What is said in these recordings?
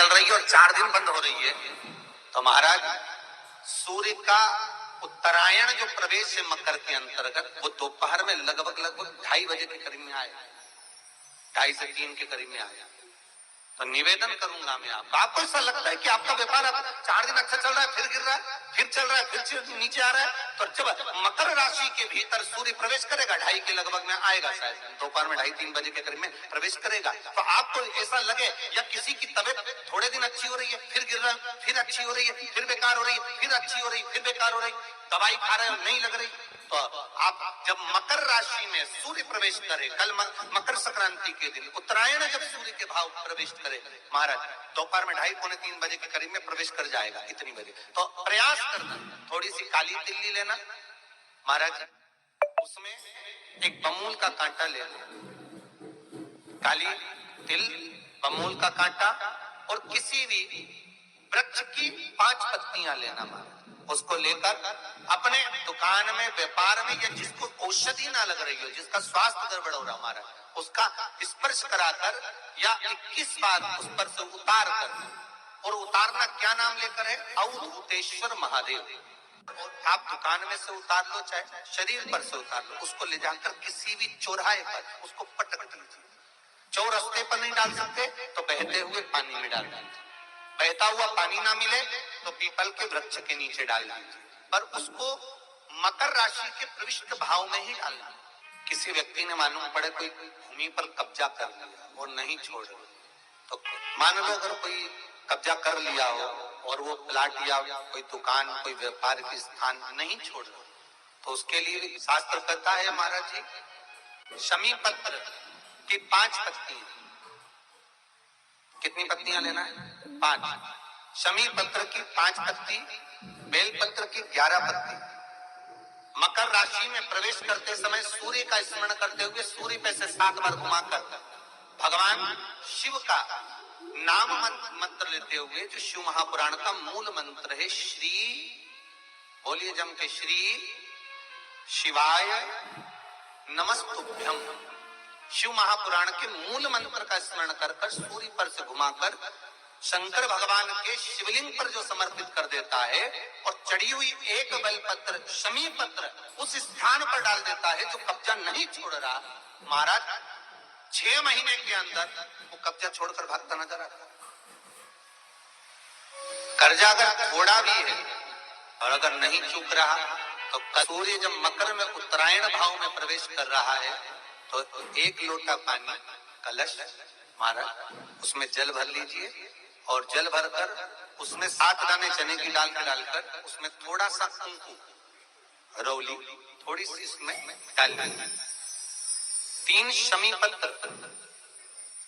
चल रही है और 4 दिन बंद हो रही है। तो महाराज सूर्य का उत्तरायण जो प्रवेश है मकर के अंतर्गत, वो दोपहर में लगभग 2:30 बजे के करीब में आया, 2:30 से 3 के करीब में आया। तो निवेदन करूंगा मैं आपको ऐसा लगता है कि आपका व्यापार 4 दिन अच्छा चल रहा है, फिर गिर रहा है, फिर चल रहा है, फिर नीचे आ रहा है, तो जब मकर राशि के भीतर सूर्य प्रवेश करेगा 2:30 के लगभग में आएगा, शायद दोपहर में 2:30-3 बजे के करीब में प्रवेश करेगा, तो आपको ऐसा लगे या किसी की तबियत थोड़े दिन अच्छी हो रही है, फिर गिर रहा है, फिर अच्छी हो रही है, फिर बेकार हो रही है, फिर अच्छी हो रही है, फिर बेकार हो रही, दवाई खा रहे हो नहीं लग रही, तो आप जब मकर राशि में सूर्य प्रवेश करे, कल मकर संक्रांति के दिन उत्तरायण जब सूर्य के भाव प्रवेश करे महाराज, दोपहर में 2:30-3 बजे के करीब में प्रवेश कर जाएगा, इतनी बजे, तो प्रयास करना थोड़ी सी काली तिल्ली लेना महाराज, उसमें एक बमूल का कांटा ले लो, काली तिल, बमूल का कांटा और किसी भी वृक्ष की 5 पत्तियां लेना महाराज, उसको लेकर अपने दुकान में, व्यापार में, या जिसको औषधि ना लग रही हो, जिसका स्वास्थ्य गड़बड़ हो रहा हमारा, उसका स्पर्श कराकर या 21 बार उस पर से उतार कर, और उतारना क्या नाम लेकर है, अवधूतेश्वर महादेव, आप दुकान में से उतार लो, चाहे शरीर पर से उतार लो, उसको ले जाकर किसी भी चौराहे पर उसको पटक दीजिए, चौरस्ते पर नहीं डाल सकते तो बहते हुए पानी में डाल दीजिए, बहता हुआ पानी ना मिले तो पीपल के वृक्ष के नीचे डाल दीजिए, पर उसको मकर राशि के प्रविष्ट भाव में ही डालना। किसी व्यक्ति ने मालूम पड़े कोई भूमि पर कब्जा कर लिया और नहीं छोड़, तो मान लो अगर कोई कब्जा कर लिया हो और वो प्लाट या कोई दुकान, कोई व्यापार की स्थान नहीं छोड़ रहा, तो उसके लिए शास्त्र कहता है महाराज जी, शमी पत्र की 5 पत्तियां, कितनी पत्तियां लेना है, 5, शमी पत्र की 5 पत्ती, बेल पत्र की 11 पत्ती, मकर राशि में प्रवेश करते समय सूर्य का स्मरण करते हुए सूर्य पे से 7 बार घुमाकर भगवान शिव का नाम मंत्र लेते हुए, जो शिव महापुराण का मूल मंत्र है, श्री, बोलिए जम के, श्री शिवाय नमस्तुभ्यम, शिव महापुराण के मूल मंत्र का स्मरण कर सूर्य पर से घुमाकर शंकर भगवान के शिवलिंग पर जो समर्पित कर देता है, और चढ़ी हुई एक बेलपत्र, शमी पत्र उस स्थान पर डाल देता है जो कब्जा नहीं छोड़ रहा महाराज, 6 महीने के अंदर वो कब्जा छोड़कर भागता नजर आता। कर्जा अगर थोड़ा भी है और अगर नहीं चूक रहा, तो सूर्य जब मकर में उत्तरायण भाव में प्रवेश कर रहा है, तो 1 लोटा पानी, कलश महाराज, उसमें जल भर लीजिए, और जल भरकर उसमें 7 दाने चने की दाल के डालकर उसमें थोड़ा सा कुंकू, रौली थोड़ी सी इसमें डाल दीजिए, 3 शमी पत्र,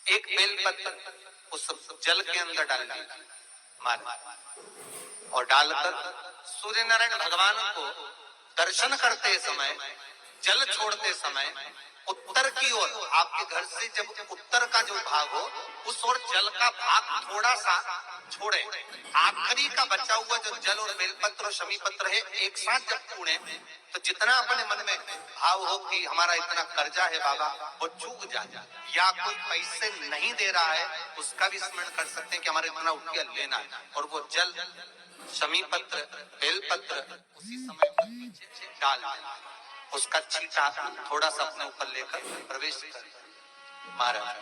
1 बेल पत्र उस जल के अंदर डाल दीजिए महाराज, और डालकर सूर्य नारायण भगवान को दर्शन करते समय, जल छोड़ते समय उत्तर की ओर, आपके घर से जब उत्तर का जो भाग हो उस ओर जल का भाग थोड़ा सा छोड़े, आखिरी का बचा हुआ जो जल और बेलपत्र और शमी पत्र है एक साथ जब छूने, तो जितना अपने मन में भाव हो कि हमारा इतना कर्जा है बाबा, वो चूक जाए, या कोई पैसे नहीं दे रहा है उसका भी स्मरण कर सकते हैं कि हमारे इतना उठिया लेना है, और वो जल, शमी पत्र, बेलपत्र उसी समय पर नीचे डाल देना, उसका छींटा थोड़ा सा अपने ऊपर लेकर प्रवेश कर महाराज,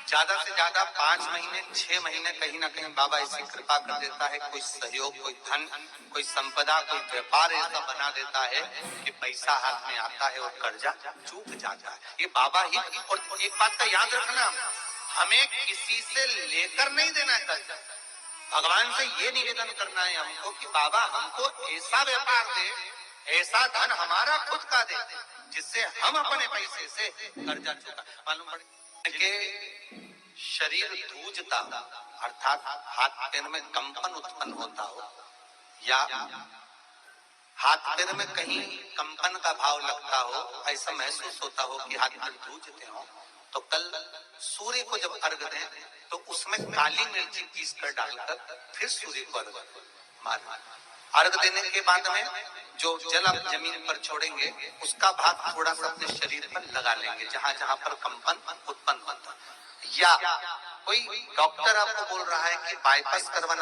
ज्यादा से ज्यादा 5 महीने 6 महीने कहीं ना कहीं बाबा ऐसी कृपा कर देता है, कोई सहयोग, कोई धन, कोई संपदा, कोई व्यापार ऐसा बना देता है कि पैसा हाथ में आता है और कर्जा चूक जाता है, ये बाबा ही। और एक बात का याद रखना, हमें किसी से लेकर नहीं देना है कर्जा, भगवान से ये निवेदन करना है हमको कि बाबा हमको ऐसा व्यापार दे, ऐसा धन हमारा खुद का दे, जिससे हम अपने पैसे से कर्जा चुका। मालूम पड़े कि शरीर धूजता, अर्थात हाथ पैर में कंपन उत्पन्न होता हो, या हाथ पैर में कहीं कंपन का भाव लगता हो, ऐसा महसूस होता हो कि हाथ पैर धूजते हो, तो कल सूर्य को जब अर्घ दें तो उसमें काली मिर्ची पीस कर डालकर फिर सूर्य को अर्घ मारना। अर्घ देने के बाद में जो जल आप जमीन पर छोड़ेंगे उसका भाग थोड़ा सा अपने शरीर पर लगा लेंगे, जहां जहां पर कंपन उत्पन्न होता, या कोई डॉक्टर आपको बोल रहा है कि बाईपास करवाना